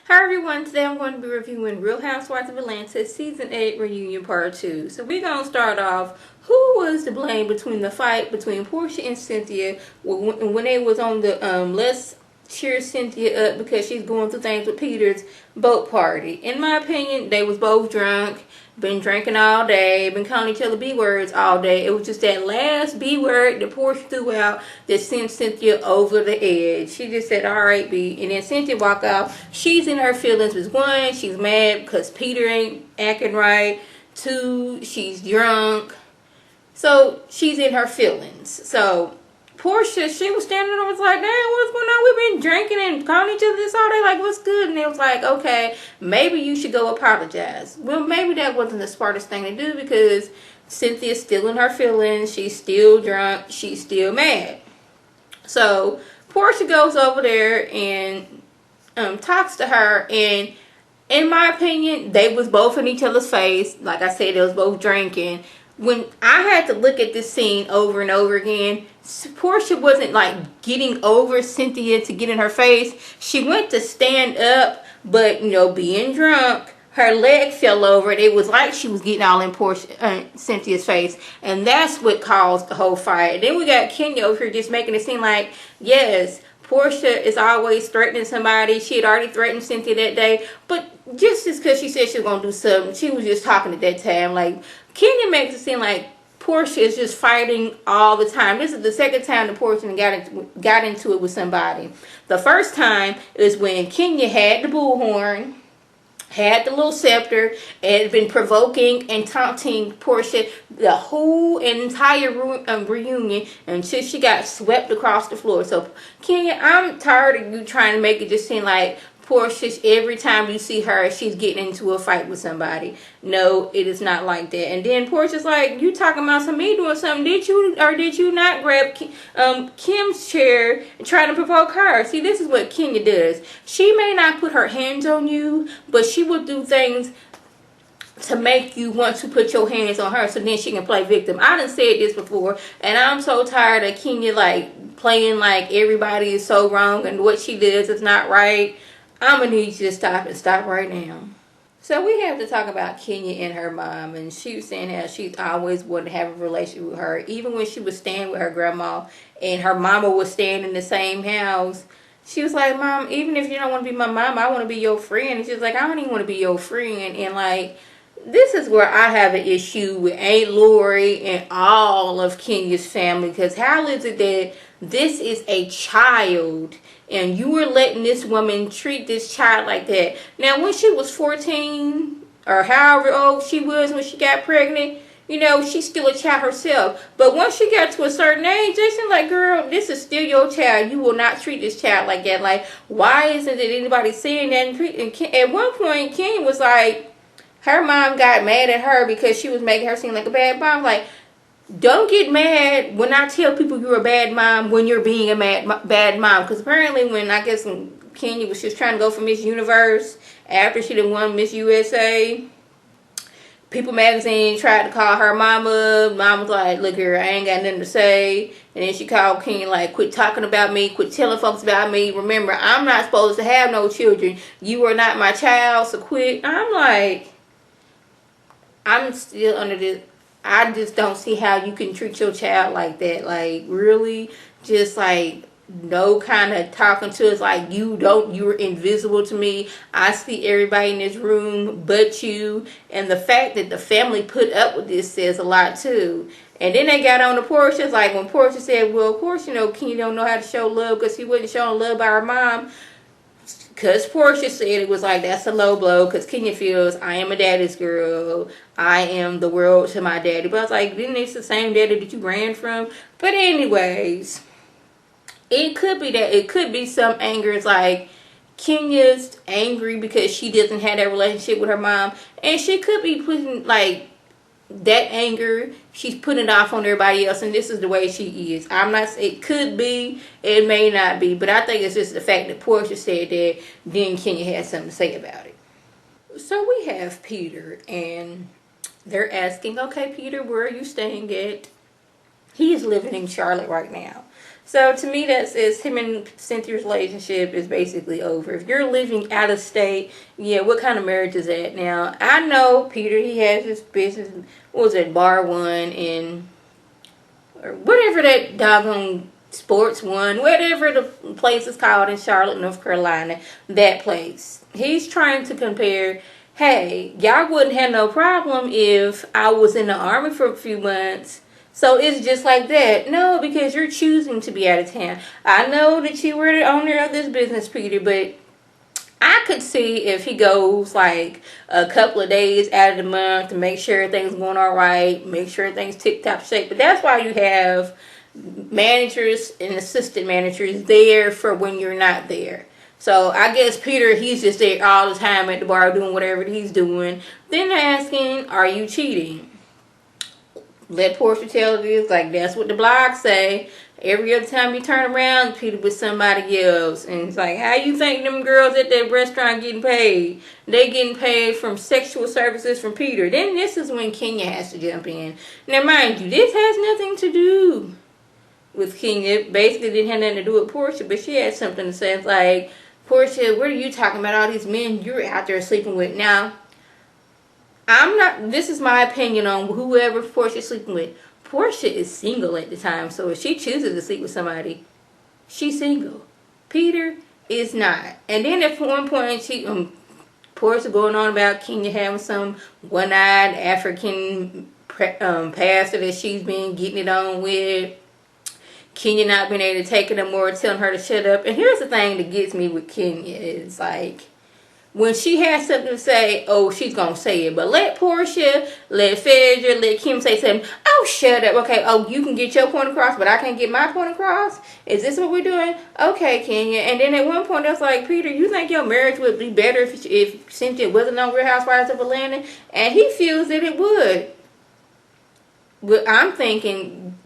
Hi everyone, today I'm going to be reviewing Real Housewives of Atlanta Season 8 Reunion Part 2. So we're going to start off, who was to blame between the fight between Porsha and Cynthia when they was on the let's cheer Cynthia up because she's going through things with Peter's boat party. In my opinion, they was both drunk, been drinking all day, been calling each other B words all day. It was just that last B word that Porsha threw out that sent Cynthia over the edge. She just said, alright B, and then Cynthia walked out. She's in her feelings. Was one, she's mad because Peter ain't acting right. Two, she's drunk. So she's in her feelings. So Porsha, she was standing there, was like, damn, what's going on? We've been drinking and calling each other this all day. Like, what's good? And it was like, okay, maybe you should go apologize. Well, maybe that wasn't the smartest thing to do because Cynthia's still in her feelings. She's still drunk. She's still mad. So Porsha goes over there and talks to her, and in my opinion, they was both in each other's face. Like I said, they was both drinking. When I had to look at this scene over and over again, Porsha wasn't like getting over Cynthia to get in her face. She went to stand up, but you know, being drunk, her leg fell over. It was like she was getting all in Cynthia's face, and that's what caused the whole fight. And then we got Kenya over here just making it seem like, yes, Porsha is always threatening somebody. She had already threatened Cynthia that day, but just as because she said she was going to do something, she was just talking at that time. Like, Kenya makes it seem like Porsha is just fighting all the time. This is the second time that Porsha got into it with somebody. The first time is when Kenya had the bullhorn, had the little scepter, and had been provoking and taunting Porsha the whole entire reunion until she got swept across the floor. So, Kenya, I'm tired of you trying to make it just seem like Porsha, every time you see her, she's getting into a fight with somebody. No, it is not like that. And then Porsha's like, you talking about me doing something. Did you not grab Kim's chair and try to provoke her? See, this is what Kenya does. She may not put her hands on you, but she will do things to make you want to put your hands on her so then she can play victim. I done said this before, and I'm so tired of Kenya like playing like everybody is so wrong and what she does is not right. I'm going to need you to stop right now. So we have to talk about Kenya and her mom. And she was saying how she's always wanted to have a relationship with her. Even when she was staying with her grandma and her mama was staying in the same house. She was like, Mom, even if you don't want to be my mom, I want to be your friend. And she was like, I don't even want to be your friend. And like, this is where I have an issue with Aunt Lori and all of Kenya's family. Because how is it that this is a child and you were letting this woman treat this child like that? Now, when she was 14 or however old she was when she got pregnant, you know, she's still a child herself. But once she got to a certain age, they said, like, girl, this is still your child. You will not treat this child like that. Like, why isn't it anybody saying that? And at one point, Kenya was like, her mom got mad at her because she was making her seem like a bad mom. Like, don't get mad when I tell people you're a bad mom when you're being a bad mom. Because apparently when Kenya was just trying to go for Miss Universe after she done won Miss USA, People Magazine tried to call her mama. Mom was like, look here, I ain't got nothing to say. And then she called Kenya like, quit talking about me. Quit telling folks about me. Remember, I'm not supposed to have no children. You are not my child, so quit. I'm like, I'm still under this. I just don't see how you can treat your child like that. Like, really? Just like, no kind of talking to us like you're invisible to me. I see everybody in this room but you. And the fact that the family put up with this says a lot too. And then they got on to Porsha. It's like when Porsha said, well, of course, you know, Kenya don't know how to show love because he wasn't showing love by her mom. Because Porsha said it was like, that's a low blow. Because Kenya feels, I am a daddy's girl. I am the world to my daddy. But I was like, didn't it's the same daddy that you ran from? But anyways, it could be that. It could be some anger. It's like, Kenya's angry because she doesn't have that relationship with her mom. And she could be putting, like, that anger, she's putting it off on everybody else, and this is the way she is. I'm not, it could be, it may not be, but I think it's just the fact that Porsha said that, then Kenya had something to say about it. So we have Peter, and they're asking, okay, Peter, where are you staying at? He is living in Charlotte right now. So to me, that says him and Cynthia's relationship is basically over. If you're living out of state, yeah, what kind of marriage is that? Now, I know Peter, he has his business, what was it, Bar One in, or whatever that doggone Sports One, whatever the place is called in Charlotte, North Carolina, that place. He's trying to compare, hey, y'all wouldn't have no problem if I was in the Army for a few months. So it's just like that. No, because you're choosing to be out of town. I know that you were the owner of this business, Peter, but I could see if he goes like a couple of days out of the month to make sure everything's going all right, make sure everything's tip-top shape. But that's why you have managers and assistant managers there for when you're not there. So I guess Peter, he's just there all the time at the bar doing whatever he's doing. Then they're asking, are you cheating? Let Porsha tell it is, like, that's what the blogs say. Every other time you turn around, Peter with somebody else. And it's like, how you think them girls at that restaurant getting paid? They getting paid from sexual services from Peter. Then this is when Kenya has to jump in. Now, mind you, this has nothing to do with Kenya. It basically didn't have nothing to do with Porsha, but she had something to say. It's like, Porsha, what are you talking about? All these men you're out there sleeping with. Now, I'm not, this is my opinion on whoever Porsha's sleeping with. Porsha is single at the time, so if she chooses to sleep with somebody, she's single. Peter is not. And then at one point, Porsha going on about Kenya having some one-eyed African pastor that she's been getting it on with. Kenya not being able to take it no more, telling her to shut up. And here's the thing that gets me with Kenya is like, when she has something to say, oh, she's going to say it. But let Porsha, let PHAEDRA, let Kim say something. Oh, shut up. Okay, oh, you can get your point across, but I can't get my point across? Is this what we're doing? Okay, Kenya. And then at one point, I was like, Peter, you think your marriage would be better if Cynthia wasn't on Real Housewives of Atlanta? And he feels that it would. But I'm thinking,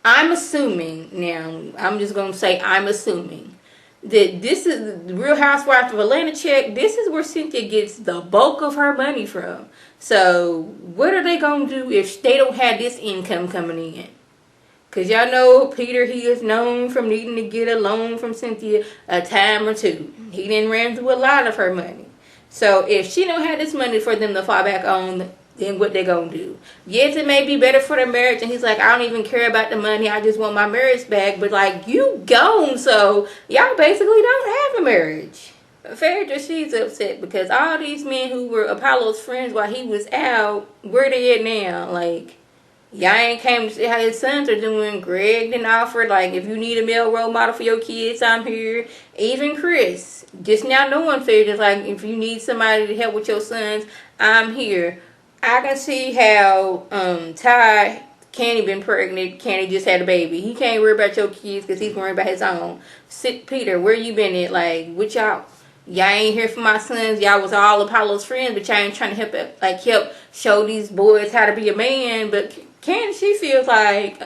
I'm assuming, now, I'm just going to say I'm assuming, that this is the Real Housewives of Atlanta check. This is where Cynthia gets the bulk of her money from. So what are they going to do if they don't have this income coming in? Because y'all know Peter, he is known from needing to get a loan from Cynthia a time or two. He didn't ran through a lot of her money. So if she don't have this money for them to fall back on, then what they gonna do? Yes, it may be better for their marriage, and he's like, I don't even care about the money, I just want my marriage back. But like, you gone, so y'all basically don't have a marriage. PHAEDRA, she's upset because all these men who were Apollo's friends while he was out, where they at now? Like, y'all ain't came to see how his sons are doing. Greg didn't offer, like, if you need a male role model for your kids, I'm here. Even Chris, just now knowing PHAEDRA's like, if you need somebody to help with your sons, I'm here. I can see how Ty, Candy been pregnant, Candy just had a baby. He can't worry about your kids because he's worrying about his own. Peter, where you been at? Like, what y'all ain't here for my sons. Y'all was all Apollo's friends, but y'all ain't trying to help show these boys how to be a man. But Candy, she feels like,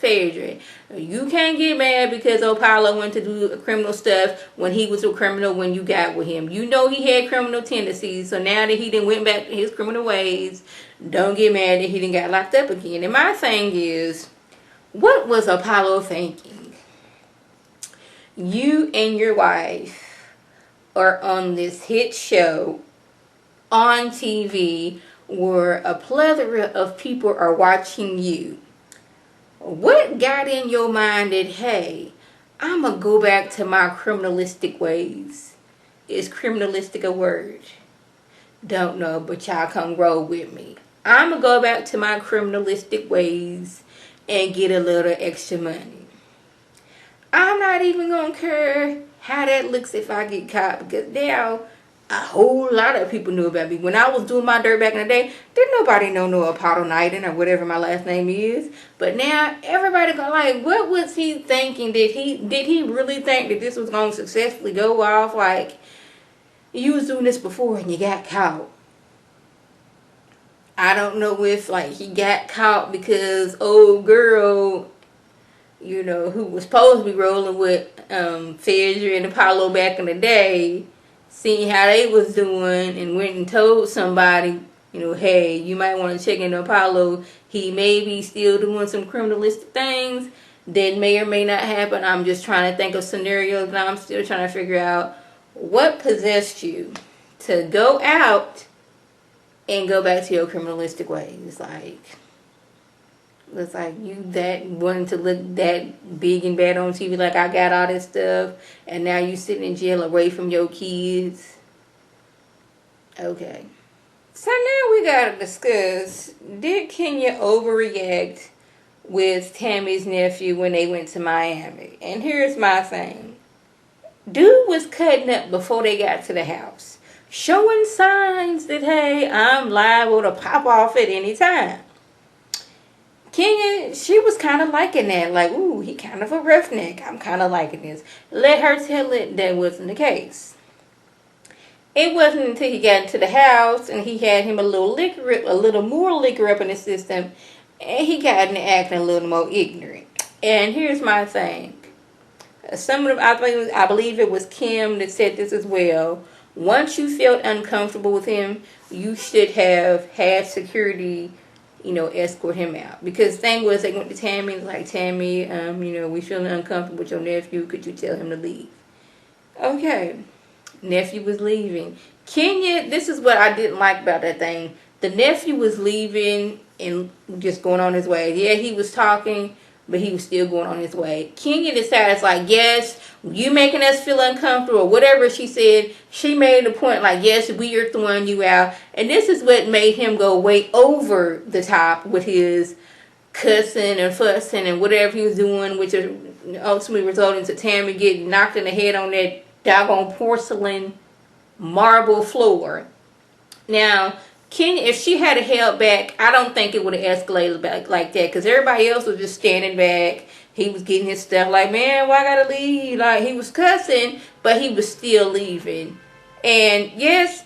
PHAEDRA, you can't get mad because Apollo went to do criminal stuff when he was a criminal when you got with him. You know he had criminal tendencies, so now that he done went back to his criminal ways, don't get mad that he done got locked up again. And my thing is, what was Apollo thinking? You and your wife are on this hit show on TV where a plethora of people are watching you. What got in your mind that, hey, I'm going to go back to my criminalistic ways? Is criminalistic a word? Don't know, but y'all come roll with me. I'm going to go back to my criminalistic ways and get a little extra money. I'm not even going to care how that looks if I get caught, because now a whole lot of people knew about me. When I was doing my dirt back in the day, didn't nobody know no Apollo Knighton or whatever my last name is. But now everybody go like, what was he thinking? Did he really think that this was going to successfully go off? Like, you was doing this before and you got caught. I don't know if like he got caught because old girl, you know, who was supposed to be rolling with PHAEDRA and Apollo back in the day, seeing how they was doing and went and told somebody, you know, hey, you might want to check into Apollo. He may be still doing some criminalistic things. that may or may not happen. I'm just trying to think of scenarios, and I'm still trying to figure out what possessed you to go out and go back to your criminalistic ways. It's like you that wanting to look that big and bad on TV, like I got all this stuff, and now you sitting in jail away from your kids. Okay. So now we gotta discuss, did Kenya overreact with Tammy's nephew when they went to Miami? And here's my thing. Dude was cutting up before they got to the house, showing signs that, hey, I'm liable to pop off at any time. Kenya, she was kind of liking that. Like, ooh, he kind of a roughneck. I'm kind of liking this. Let her tell it that wasn't the case. It wasn't until he got into the house and he had him a little more liquor up in his system, and he got into acting a little more ignorant. And here's my thing. I believe it was Kim that said this as well. Once you felt uncomfortable with him, you should have had security, escort him out. Because the thing was, they went to Tammy and was like, Tammy, we feeling uncomfortable with your nephew. Could you tell him to leave? Okay. Nephew was leaving. Kenya, this is what I didn't like about that thing. The nephew was leaving and just going on his way. Yeah, he was talking, but he was still going on his way. Kenya decides, like, yes, you making us feel uncomfortable, or whatever she said. She made a point, like, yes, we are throwing you out. And this is what made him go way over the top with his cussing and fussing and whatever he was doing, which ultimately resulted to Tammy getting knocked in the head on that doggone porcelain marble floor. Now, Kenya, if she had held back, I don't think it would have escalated back like that, because everybody else was just standing back. He was getting his stuff, like, man, why I gotta leave? Like, he was cussing, but he was still leaving. And yes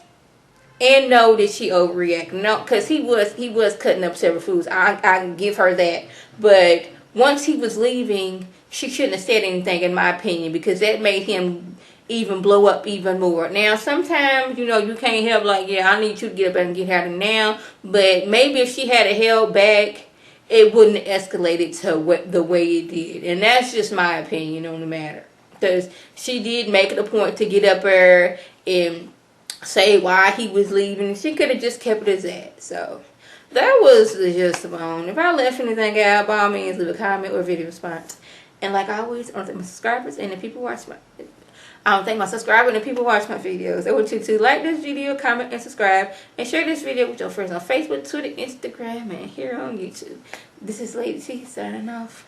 and no, did she overreact? No, because he was cutting up several foods. I can give her that. But once he was leaving, she shouldn't have said anything, in my opinion, because that made him even blow up even more. Now, sometimes, you can't help, like, yeah, I need you to get up and get out of now. But maybe if she had held back, it wouldn't have escalated to the way it did. And that's just my opinion on the matter. Because she did make it a point to get up there and say why he was leaving. She could have just kept it as that. So, that was the gist of on. If I left anything out, by all means, leave a comment or video response. And like always, I want to thank my subscribers and the people who watch my people watch my videos. I want you to like this video, comment, and subscribe. And share this video with your friends on Facebook, Twitter, Instagram, and here on YouTube. This is Lady T signing off.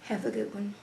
Have a good one.